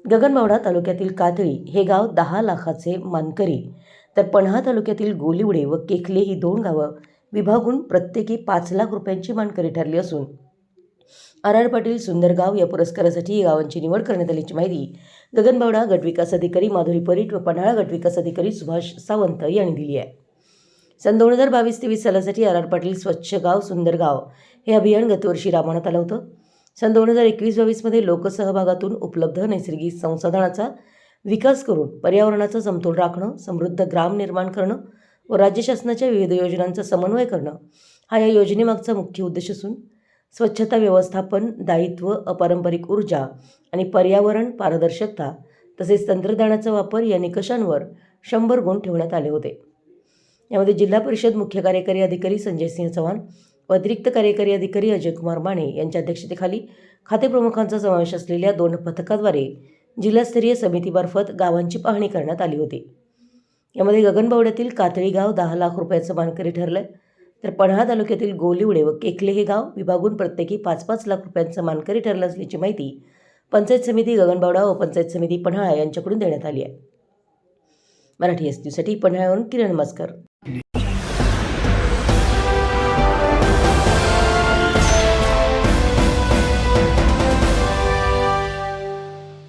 गगनबावडा तालुक्यातील कातळी हे गाव 10 लाखाचे मानकरी, तर पन्हाळा तालुक्यातील गोलिवडे व केखले ही 2 गावं विभागून प्रत्येकी 5 लाख रुपयांची मानकरी ठरली असून आर पाटील सुंदरगाव या पुरस्कारासाठी या गावांची निवड करण्यात आल्याची माहिती गगनबावडा गटविकास अधिकारी माधुरी परीट व पन्हाळा गटविकास अधिकारी सुभाष सावंत यांनी दिली आहे। सन 2022-23 सालासाठी आर पाटील स्वच्छ गाव सुंदर गाव हे अभियान गतवर्षी राबवण्यात आलं होतं। सन 2021-22 मध्ये लोकसहभागातून उपलब्ध नैसर्गिक संसाधनाचा विकास करून पर्यावरणाचा समतोल राखणं, समृद्ध ग्राम निर्माण करणं व राज्य शासनाच्या विविध योजनांचा समन्वय करणं हा या योजनेमागचा मुख्य उद्देश असून स्वच्छता व्यवस्थापन, दायित्व, अपारंपरिक ऊर्जा आणि पर्यावरण पारदर्शकता तसेच तंत्रज्ञानाचा वापर या निकषांवर 100 गुण ठेवण्यात आले होते। यामध्ये जिल्हा परिषद मुख्य कार्यकारी अधिकारी संजय सिंह चव्हाण व अतिरिक्त कार्यकारी अधिकारी अजय कुमार माने यांच्या अध्यक्षतेखाली खाते प्रमुखांचा समावेश असलेल्या 2 पथकाद्वारे जिल्हास्तरीय समितीमार्फत गावांची पाहणी करण्यात आली होती। यामध्ये गगनबावड्यातील कातळी गाव 10 लाख रुपयाचं मानकरी ठरलं, तर पन्हाळा तालुक्यातील गोलिवडे व केखले हे गाव विभागून प्रत्येकी 5-5 लाख रुपयांचं मानकरी ठरलं असल्याची माहिती पंचायत समिती गगनबावडा व पंचायत समिती पन्हाळा यांच्याकडून देण्यात आली आहे। मराठी एसटीसाठी पन्हाळ्यावरून किरण मस्कर।